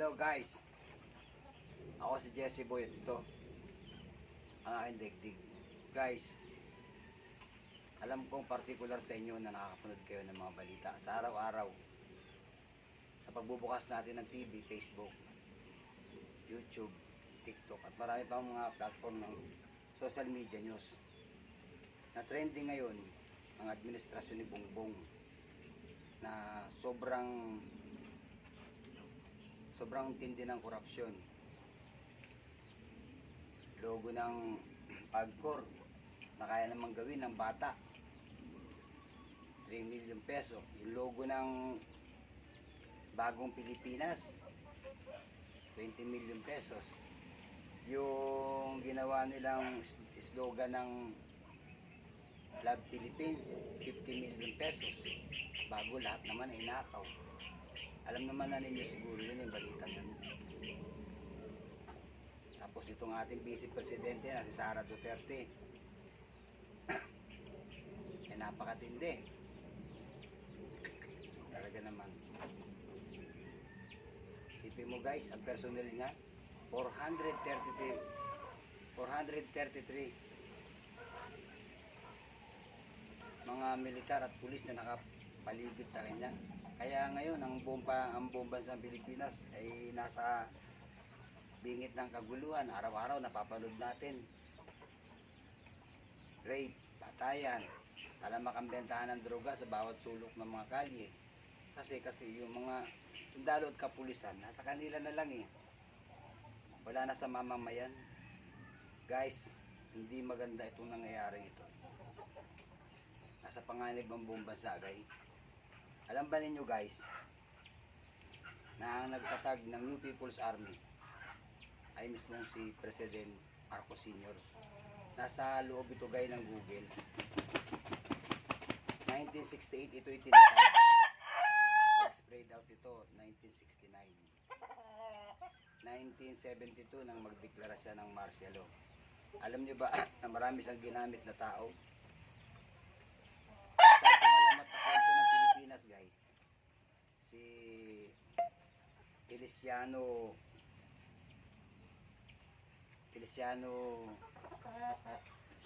Hello guys, ako si Jesse Boy. Ito ang aking digdig. Guys, alam kong particular sa inyo na nakakapanood kayo ng mga balita sa araw-araw sa pagbubukas natin ng TV, Facebook, YouTube, TikTok at marami pang mga platform ng social media news. Na trending ngayon ang administrasyon ni Bongbong na sobrang tindi ng korupsyon. Logo ng Pagcor na kaya namang gawin ng bata, 3 million peso. Yung logo ng Bagong Pilipinas, 20 million pesos. Yung ginawa nilang slogan ng Love Philippines, 50 million pesos. Bago lahat naman ay nakaw. Alam naman na ninyo siguro yun yung balita yun. Tapos itong ating Vice Presidente na si Sara Duterte ay napakatindi. Talaga naman. Isipin mo guys, ang personnel niya 433 mga militar at pulis na nakapaligid sa kanya. Kaya ngayon ang buong bansang Pilipinas ay nasa bingit ng kaguluhan. Araw-araw napapanood natin rape, patayan, talamak ang bentahan ng droga sa bawat sulok ng mga kalye. Kasi yung mga sundalo at kapulisan nasa kanila na lang eh. Wala na sa mamamayan. Guys, hindi maganda itong nangyayari ito. Nasa panganib ang buong bansa guys. Alam ba ninyo guys na ang nagtatag ng New People's Army ay mismong si President Marcos Sr. Nasa loob ito guys ng Google. 1968 ito itinatag. Nag-spread out ito 1969. 1972 nang magdeklara siya ng martial law. Alam niyo ba na marami siyang ginamit na tao? Guys, si Feliciano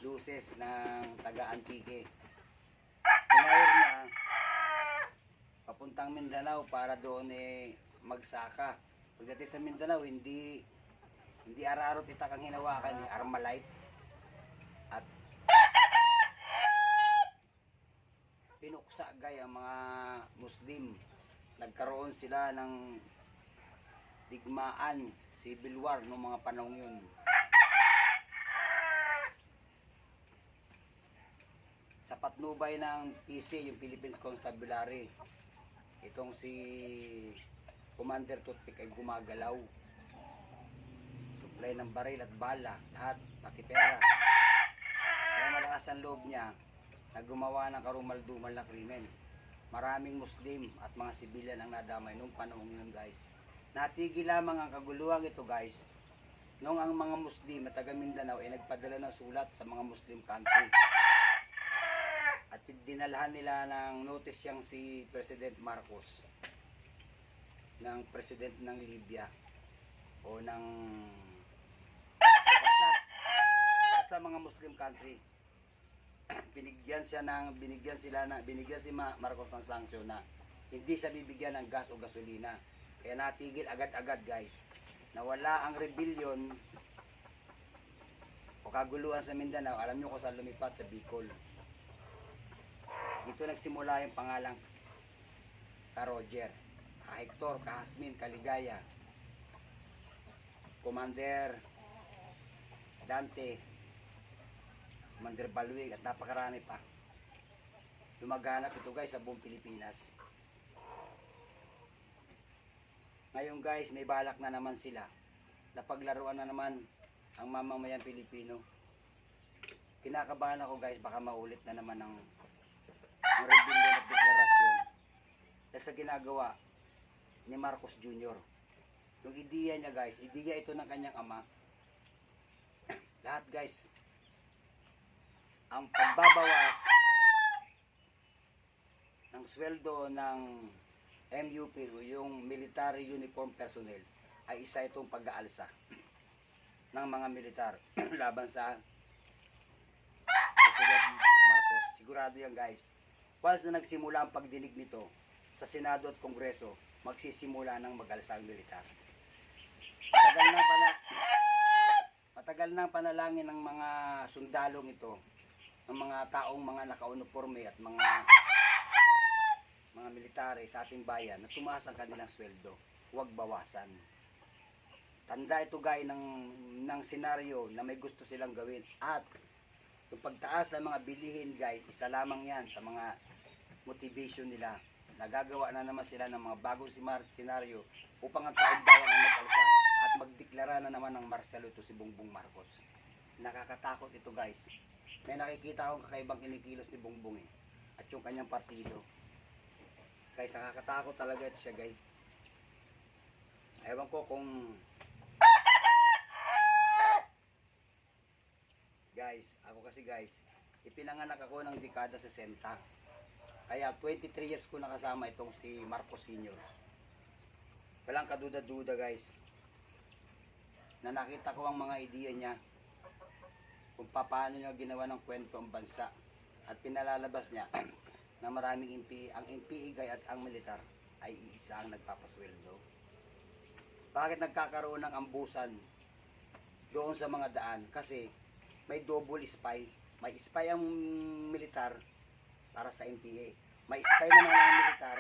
Luces ng taga-Antique. Pinahir niya papuntang Mindanao para doon magsaka. Pagdating sa Mindanao, hindi ararot itakang hinawakan ni Armalite at pinuksa gay ang mga Muslim. Nagkaroon sila ng digmaan, civil war noong mga panahon yun. Sa patnubay ng PC, yung Philippines Constabulary, itong si Commander Toothpick ay gumagalaw. Supply ng baril at bala, lahat, pati pera. Kaya malakas ang loob niya na gumawa ng karumal-dumal na krimen. Maraming Muslim at mga sibilyan ang nadamay noong panahon yun guys. Natigil lamang ang kaguluhan ito guys noong ang mga Muslim at taga Mindanao ay nagpadala ng sulat sa mga Muslim country. At dinalhan nila ng notice yang si President Marcos ng President ng Libya o ng basta mga Muslim country. binigyan si Marcos ng sanksyon na hindi siya bibigyan ng gas o gasolina. Kaya natigil agad-agad guys. Nawala ang rebellion o kaguluhan sa Mindanao. Alam nyo kung saan lumipat? Sa Bicol. Dito nagsimula yung pangalang ka Roger, ka Hector, ka Hasmin, ka Ligaya, Commander Dante, Commander Balwig at napakarami pa. Lumaganap ito guys sa buong Pilipinas. Ngayon guys, may balak na naman sila na paglaruan na naman ang mamamayan Pilipino. Kinakabahan ako guys, baka maulit na naman ang rebellion at deklarasyon dahil sa ginagawa ni Marcos Jr. Yung ideya niya guys, ideya ito ng kanyang ama. Lahat guys, ang pagbabawas ng sweldo ng MUP o yung military uniform personnel ay isa itong pag-aalsa ng mga militar laban sa President Marcos. Sigurado yan guys. Once na nagsimula ang pagdinig nito sa Senado at Kongreso, magsisimula ng mag-alsa ang militar. Matagal na panalangin ng mga sundalong ito, ng mga taong mga nakauniforme at mga military sa ating bayan na tumaas ang kanilang sweldo, huwag bawasan. Tanda ito guys ng senaryo na may gusto silang gawin, at yung pagtaas ng mga bilihin guys, isa lamang yan sa mga motivation nila. Nagagawa na naman sila ng mga bagong senaryo upang ang taong bayan ang mag-alsa at magdeklara na naman ng martial ito si Bongbong Marcos. Nakakatakot ito guys. May nakikita akong kakaibang kinikilos ni Bongbong at yung kanyang partido. Guys, nakakatakot talaga ito siya guys. Ewan ko kung guys, ako kasi guys, ipinanganak ako ng dekada 60. Kaya 23 years ko nakasama itong si Marcos Sr. Walang kaduda-duda guys, na nakita ko ang mga ideya niya kung paano niya ginawa ng kwento ang bansa, at pinalalabas niya na maraming ang MPA at ang militar ay iisa ang nagpapasweldo. Bakit nagkakaroon ng ambusan doon sa mga daan? Kasi may double spy. May spy ang militar para sa MPA. May spy naman ang militar,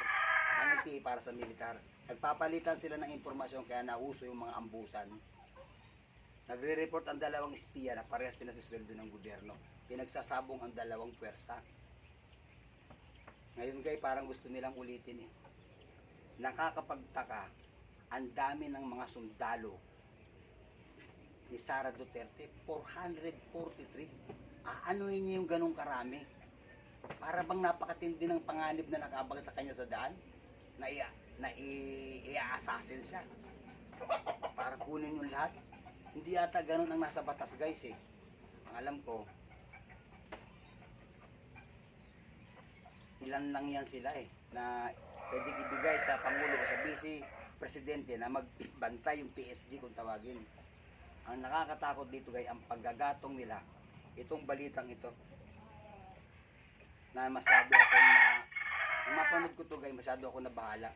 ang MPA para sa militar. Nagpapalitan sila ng impormasyon, kaya nauso yung mga ambusan. Nagre-report ang dalawang espiya na parehas pinasisweldo ng gobyerno. Pinagsasabong ang dalawang pwersa. Ngayon guys, parang gusto nilang ulitin Nakakapagtaka, ang dami ng mga sundalo ni Sara Duterte, 443. Aanoin niya yung ganong karami? Para bang napakatindi ng panganib na nakabang sa kanya sa daan? Na i-assassin siya para kunin yung lahat? Hindi yata ganun ang nasa batas guys Ang alam ko, ilan lang yan sila na pwede ibigay sa Pangulo o sa Vice Presidente na magbantay yung PSG kung tawagin. Ang nakakatakot dito guys, ang paggagatong nila. Itong balitang ito na masyado ako nung mapanood ko to guys, masyado ako nabahala.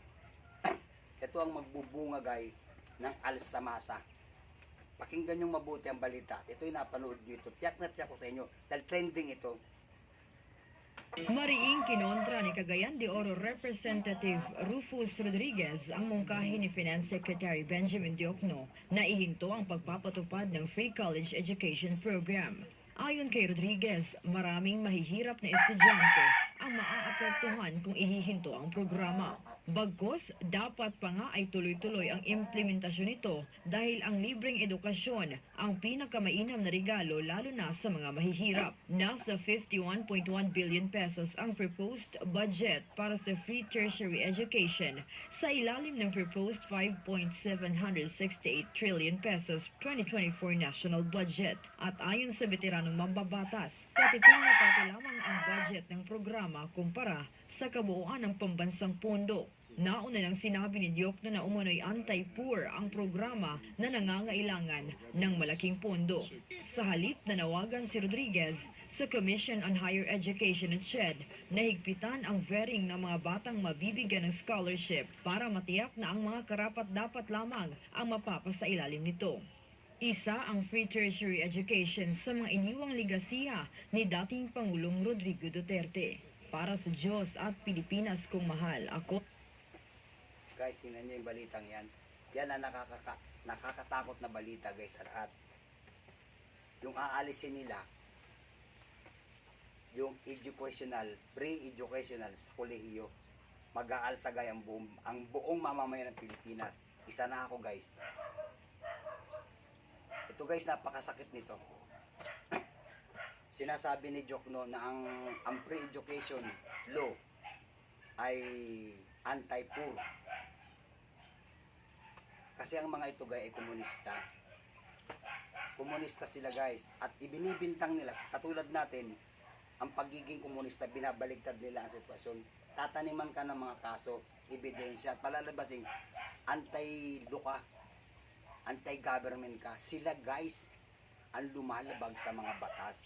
Ito ang magbubunga guys ng alsamasa. Pakinggan yung mabuti ang balita. Ito'y napanood dito. Tiyak na tiyak ko sa inyo dahil trending ito. Mariing kinontra ni Cagayan de Oro Representative Rufus Rodriguez ang mungkahi ni Finance Secretary Benjamin Diokno na ihinto ang pagpapatupad ng Free College Education Program. Ayon kay Rodriguez, maraming mahihirap na estudyante ang maaapektuhan kung ihihinto ang programa. Bagkus, dapat pa nga ay tuloy-tuloy ang implementasyon nito dahil ang libreng edukasyon ang pinakamainam na regalo lalo na sa mga mahihirap. Nasa 51.1 billion pesos ang proposed budget para sa free tertiary education sa ilalim ng proposed 5.768 trillion pesos 2024 national budget. At ayon sa veteranong mambabatas, katiting na pati lamang ang budget ng programa kumpara sa kabuuan ng pambansang pondo. Nauna nang sinabi ni Diokno na umano'y anti-poor ang programa na nangangailangan ng malaking pondo. Sa halip na nawagan si Rodriguez sa Commission on Higher Education at CHED na higpitan ang vetting ng mga batang mabibigyan ng scholarship para matiyak na ang mga karapat-dapat lamang ang mapapasailalim nito. Isa ang free tertiary education sa mga iniwang ligasiya ni dating Pangulong Rodrigo Duterte. Para sa Diyos at Pilipinas kong mahal, ako... Guys, tingnan niyo yung balitang yan. Yan ang nakakatakot na balita guys sa lahat. Yung aalisin nila, yung educational, pre-educational sa kolehiyo, mag-aalsagay ang buong mamamayan ng Pilipinas. Isa na ako guys. Ito guys, napakasakit nito. Sinasabi ni Diokno na ang pre-education law ay anti-poor. Kasi ang mga ito guys ay komunista. Komunista sila guys. At ibinibintang nila, katulad natin, ang pagiging komunista, binabaligtad nila ang sitwasyon. Tataniman ka ng mga kaso, ebidensya, at palalabasin, anti-duka. anti-government ka, sila guys ang lumalabag sa mga batas.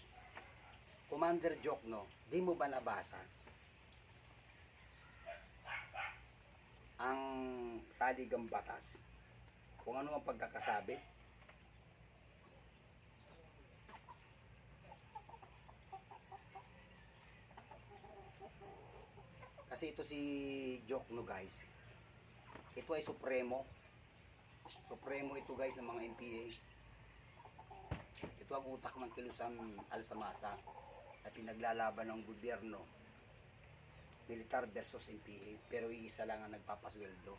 Commander Jokno, di mo ba nabasa ang saligang batas? Kung ano ang pagkakasabi? Kasi ito si Jokno guys, ito ay Supremo ito guys ng mga NPA. Ito ang utak ng kilusang Alsamasa na pinaglalaban ng gobyerno, militar versus NPA, pero iisa lang ang nagpapasweldo.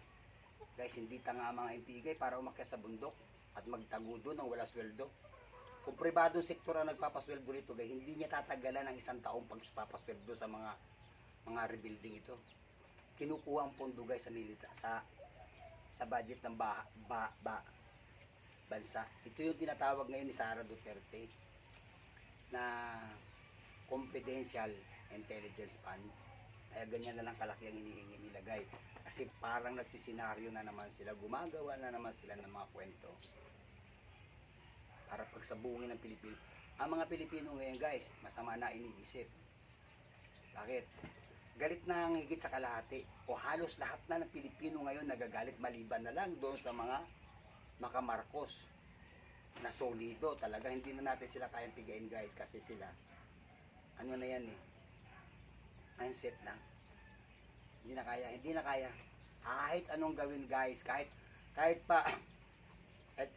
Guys, hindi tanga ang mga NPA guys para umakyat sa bundok at magtago doon ng wala sweldo. Kung pribadong sektor ang nagpapasweldo nito guys, hindi niya tatagalan ng 1 taong pagpapasweldo sa mga rebuilding ito. Kinukuha ang pondo guys sa milita, sa budget ng bansa. Ito yung tinatawag ngayon ni Sara Duterte na confidential intelligence fund. Kaya ganyan na lang kalaki ang hinihingi nila guys. Kasi parang nagsisenaryo na naman sila, gumagawa na naman sila ng mga kwento para pagsabungin ng Pilipino. Ang mga Pilipino ngayon guys, masama na iniisip. Bakit? Galit na ang higit sa kalahati o halos lahat na ng Pilipino ngayon nagagalit, maliban na lang doon sa mga makamarkos na solido. Talaga hindi na natin sila kayang pigain guys, kasi sila ano na yan mindset na hindi na kaya kahit anong gawin guys, kahit pa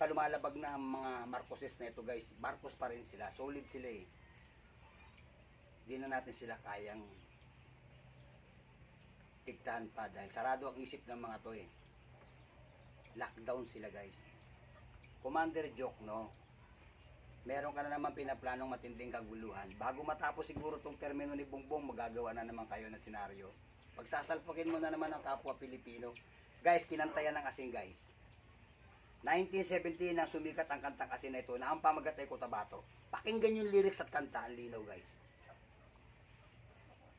lumalabag na ang mga Marcoses na ito guys, Marcos pa rin sila, solid sila hindi na natin sila kayang tigtahan pa dahil sarado ang isip ng mga to lockdown sila guys. Commander Jokno, meron ka na naman pinaplanong matinding kaguluhan. Bago matapos siguro tong termino ni Bongbong, magagawa na naman kayo ng senaryo. Pagsasalpukin mo na naman ang kapwa Pilipino. Guys, kinantayan ng asin guys. 1917 nang sumikat ang kantang asin na ito na ang pamagat ay Cotabato. Pakinggan yung lyrics at kanta, ang linaw guys.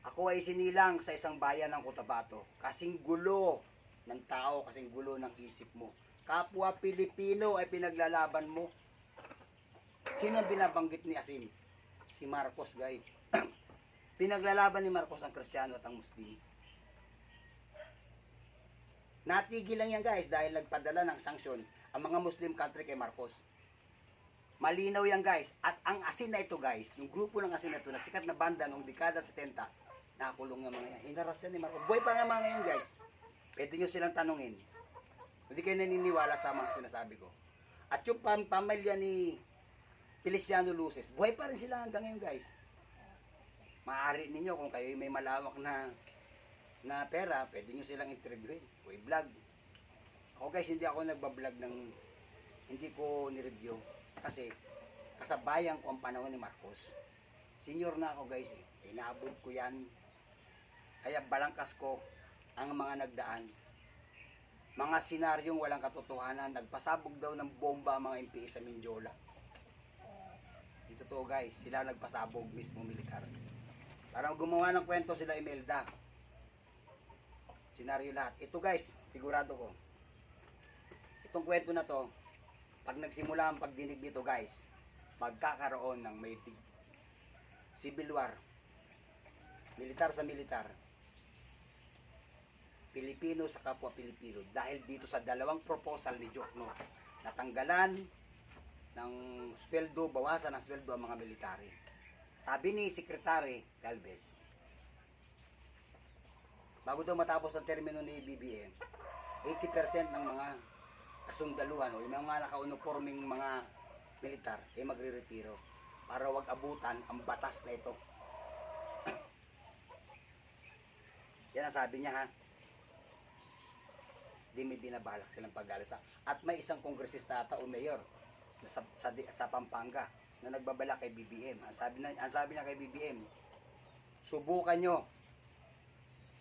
Ako ay sinilang sa isang bayan ng Cotabato. Kasing gulo ng tao, kasing gulo ng isip mo. Kapwa Pilipino ay pinaglalaban mo. Sino ang binabanggit ni Asin? Si Marcos guys. Pinaglalaban ni Marcos ang Kristiyano at ang Muslim. Natigil lang yan guys dahil nagpadala ng sanksyon ang mga Muslim country kay Marcos. Malinaw yan guys. At ang Asin na ito guys, yung grupo ng Asin na ito na sikat na banda noong dekada 70, nakakulong yung mga yan. Hinaras yan ni Marcos. Buhay pa nga mga ngayon guys. Pwede nyo silang tanungin. Hindi kayo naniniwala sa mga sinasabi ko. At yung pamilya ni Feliciano Luces, buhay pa rin sila hanggang ngayon guys. Maaari ninyo kung kayo may malawak na pera, pwede nyo silang interviewin o i-vlog. Ako guys, hindi ako nagbablog hindi ko ni-review kasi kasabayan ko ang panahon ni Marcos. Senior na ako guys inaabot ko yan. Kaya balangkas ko ang mga nagdaan. Mga senaryong walang katotohanan, nagpasabog daw ng bomba ang mga MPA sa Mindiola. Ito to guys, sila nagpasabog mismo militar. Parang gumawa ng kwento sila Imelda. Senaryo lahat. Ito guys, sigurado ko. Itong kwento na to, pag nagsimula ang pagdinig nito guys, magkakaroon ng may civil war. Militar sa militar. Pilipino sa kapwa Pilipino. Dahil dito sa dalawang proposal ni Jokno, natanggalan ng sweldo, bawasan ng sweldo ang mga military. Sabi ni Secretary Galvez, bago daw matapos ang termino ni BBM, 80% ng mga kasundaluhan o yung mga naka-uniforming mga militar ay magre-retiro para wag abutan ang batas na ito. Yan ang sabi niya ha. Di may binabalak silang pag-alasa. At may isang kongresista ata o mayor sa Pampanga na nagbabala kay BBM. Ang sabi niya kay BBM, subukan nyo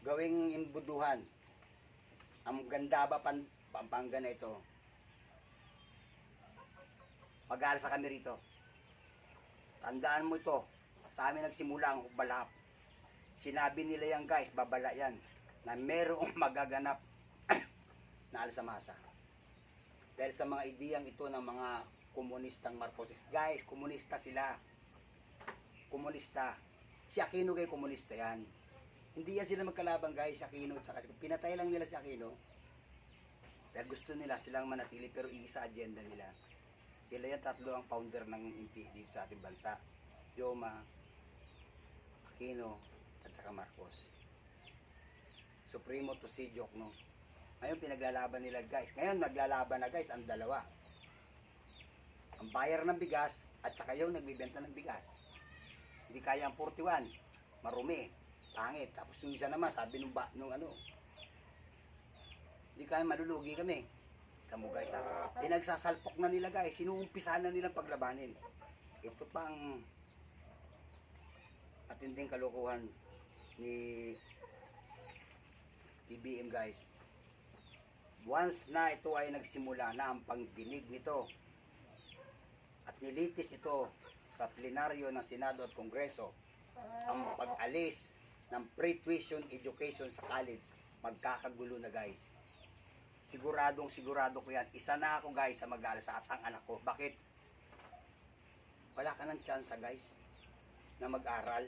gawing imbuduhan ang ganda ba Pampanga na ito. Mag-aalsa kami rito. Tandaan mo ito, sa amin nagsimula ang balap. Sinabi nila yan guys, babala yan, na merong magaganap na alsamasa. Dahil sa mga ideyang ito ng mga komunistang Marcos. Guys, komunista sila. Komunista. Si Aquino kay komunista yan. Hindi yan sila magkalaban guys, si Aquino. Tsaka, pinatay lang nila si Aquino. Dahil gusto nila silang manatili pero iisa agenda nila. Sila yan tatlo ang founder ng NPA dito sa ating bansa. Yoma, Aquino, at saka Marcos. Supremo to si Diokno. Ngayon pinaglalaban nila guys. Ngayon naglalaban na guys ang dalawa. Ang buyer ng bigas at saka yung nagbibenta ng bigas. Hindi kaya ang 41. Marumi. Pangit. Tapos yung isa naman sabi nung ano. Hindi kaya malulugi kami. Kamu guys ha. Pinagsasalpok na nila guys. Sinuumpisahan na nilang paglabanin. Ito pang matinding kalokohan ni PBM guys. Once na ito ay nagsimula na ang pangdinig nito at nilitis ito sa plenaryo ng Senado at Kongreso, ang pag-alis ng pre-tuition education sa college, magkakagulo na guys. Sigurado ko yan. Isa na ako guys sa mag-aalis at ang anak ko. Bakit? Wala ka ng chance guys na mag-aral.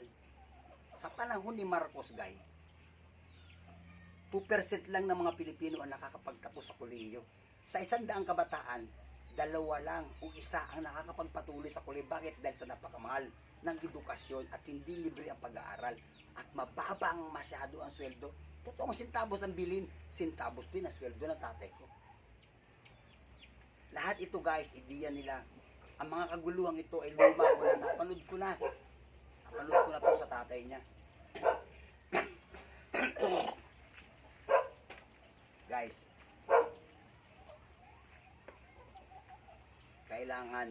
Sa panahon ni Marcos guys, 2% lang ng mga Pilipino ang nakakapagtapos sa kolehiyo. Sa 100 kabataan, 2 lang o 1 ang nakakapagpatuloy sa kolehiyo. Bakit? Dahil sa napakamahal ng edukasyon at hindi libre ang pag-aaral. At mababang masyado ang sweldo. Totoong sintabos ang bilin, sintabos din ang sweldo ng tatay ko. Lahat ito guys, ideya nila. Ang mga kaguluhang ito ay luma ko na. Napanood ko na. Napanood ko na po sa tatay niya. Guys, kailangan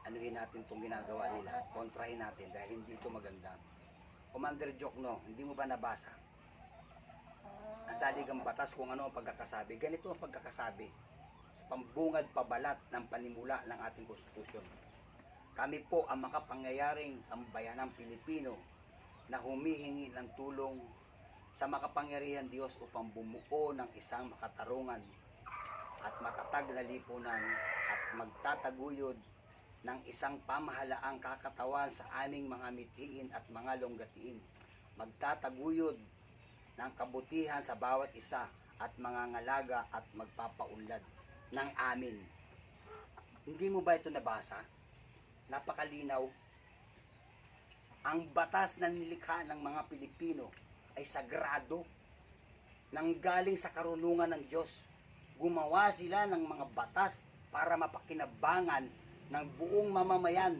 anuhin natin itong ginagawa nila, kontrahin natin dahil hindi ito maganda. Commander Diokno, hindi mo ba nabasa? Ang saligang batas kung ano ang pagkakasabi. Ganito ang pagkakasabi sa pambungad pabalat ng panimula ng ating konstitusyon. Kami po ang makapangyayaring sambayanang Pilipino na humihingi ng tulong sa makapangyarihan Diyos upang bumuo ng isang makatarungan at matatag na lipunan at magtataguyod ng isang pamahalaang kakatawan sa aming mga mithiin at mga longgatiin. Magtataguyod ng kabutihan sa bawat isa at mga ngalaga at magpapaunlad ng amin. Hindi mo ba ito nabasa? Napakalinaw. Ang batas na nilikha ng mga Pilipino ay sagrado, nanggaling sa karunungan ng Diyos. Gumawa sila ng mga batas para mapakinabangan ng buong mamamayan.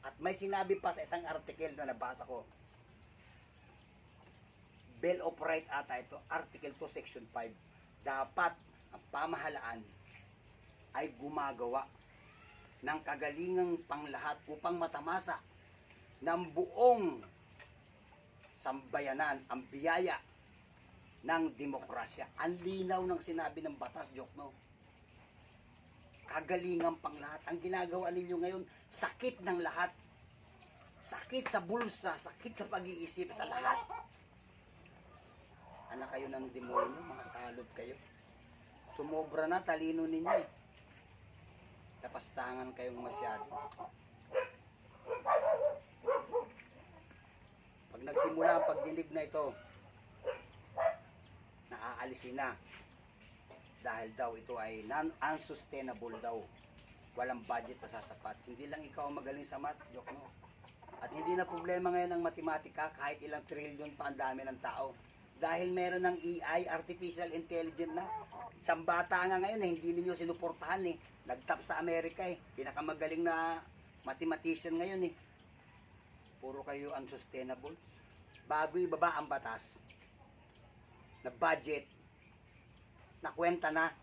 At may sinabi pa sa isang article na nabasa ko, Bill of Rights ata ito, Article 2, Section 5, dapat ang pamahalaan ay gumagawa ng kagalingang panglahat upang matamasa ng buong sambayanan ang biyaya ng demokrasya. Ang linaw ng sinabi ng batas, Diokno. Kagalingan pang lahat. Ang ginagawa ninyo ngayon, sakit ng lahat. Sakit sa bulsa, sakit sa pag-iisip, sa lahat. Anak kayo ng demonyo, mga salot kayo. Sumobra na, talino ninyo eh. Tapastangan kayong masyado. Pag nagsimula ang pagdinig na ito, naaalisin na. Dahil daw ito ay unsustainable daw. Walang budget na sasapat. Hindi lang ikaw magaling sa math, Diokno. At hindi na problema ngayon ng matematika kahit ilang trillion pa ang dami ng tao. Dahil meron ng AI, Artificial Intelligence na. Isang bata nga ngayon na hindi ninyo sinuportahan eh. Nagtap sa Amerika eh. Pinakamagaling na mathematician ngayon eh. Puro kayo unsustainable. Bago ibaba ang batas na budget na kwenta na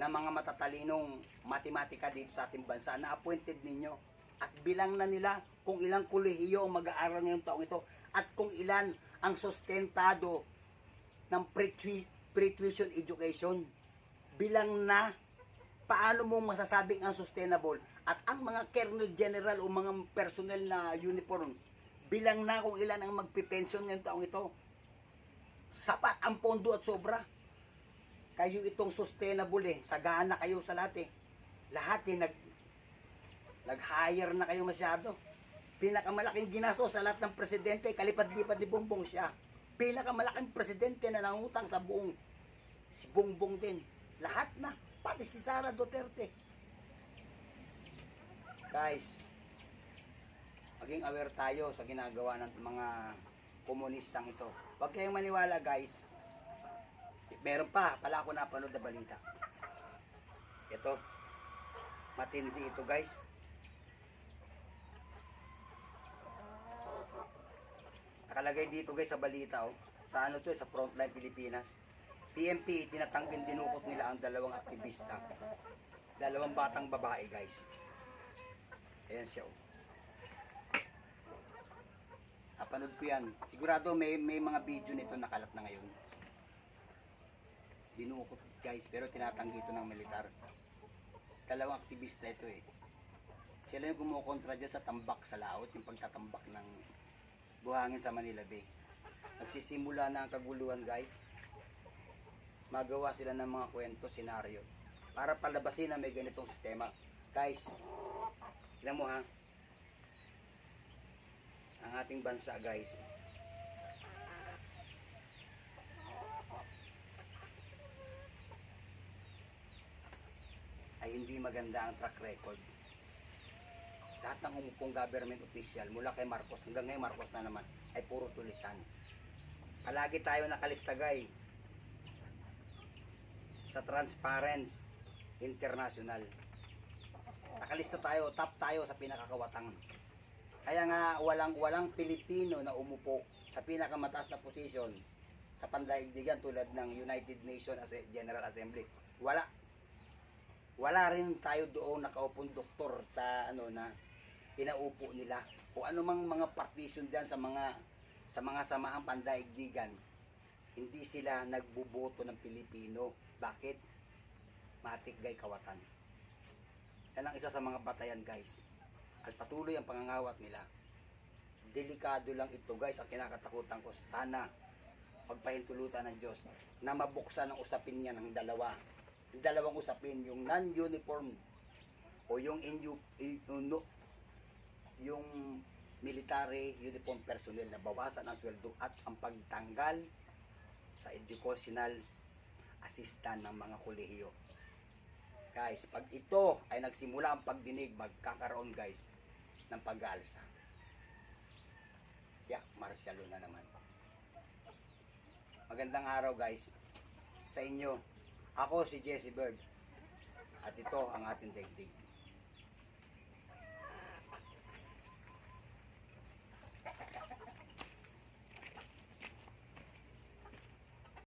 ng mga matatalinong matematika dito sa ating bansa na appointed ninyo at bilang na nila kung ilang kolehiyo ang mag-aaral ngayong taong ito at kung ilan ang sustentado ng pre-tuition education. Bilang na paano mo masasabing unsustainable at ang mga colonel general o mga personnel na uniform bilang na kung ilan ang magpipensyon ngayong taong ito. sapat ang pondo at sobra. Kayo itong sustainable sagana kayo sa lahat Lahat nag-hire na kayo masyado. Pinakamalaking ginastos sa lahat ng presidente, kalipad-lipad ni Bongbong siya. Pinakamalaking presidente na nangutang sa buong, si Bongbong din. Lahat na, pati si Sara Duterte. Guys, maging aware tayo sa ginagawa ng mga komunistang ito. Huwag kayong maniwala guys. Meron pa, pala ako napanood na balita. Ito, matindi ito guys. Nakalagay dito guys sa balita sa ano to, sa Frontline Pilipinas. PNP tinatangking dinukot nila ang dalawang aktivista. Dalawang batang babae guys. Ayan siya Napanood ko yan. Sigurado may mga video nito nakalat na ngayon. Dinukot guys, pero tinatanggi ito ng militar. Dalawang aktivista ito Sila yung kumukontra dyan sa tambak sa laot, yung pagtatambak ng buhangin sa Manila Bay. Nagsisimula na ang kaguluhan guys. Magawa sila ng mga kwento, senaryo para palabasin na may ganitong sistema. Guys, alam mo ang ating bansa guys, ay hindi maganda ang track record. Lahat ng umupong government official mula kay Marcos hanggang ngayon Marcos na naman ay puro tulisan. Palagi tayo nakalista guys sa Transparency International. Nakalista tayo, top tayo sa pinakakawatang. Kaya nga walang Pilipino na umupo sa pinakamataas na posisyon sa pandaigdigan tulad ng United Nations General Assembly. Wala rin tayo doon nakaupong doktor sa na pinaupo nila o anumang mga partition diyan sa mga samahang pandaigdigan. Hindi sila nagbuboto ng Pilipino. Bakit? Matik gay kawatan. Yan ang isa sa mga batayan guys. At patuloy ang pangangawat nila. Delikado lang ito guys. Ang kinakatakutan ko, sana pagpahintulutan ng Diyos na mabuksan ang usapin niya ng dalawa. Yung dalawang usapin, yung non-uniform o yung yung military uniform personnel na bawasan ang sweldo at ang pagtanggal sa educational assistant ng mga kolehiyo. Guys, pag ito ay nagsimula ang pagdinig, magkakaroon guys ng pag-aalsa. Tiyak, marsyalo na naman. Magandang araw guys sa inyo. Ako si Jesse Bird at ito ang ating daigdig.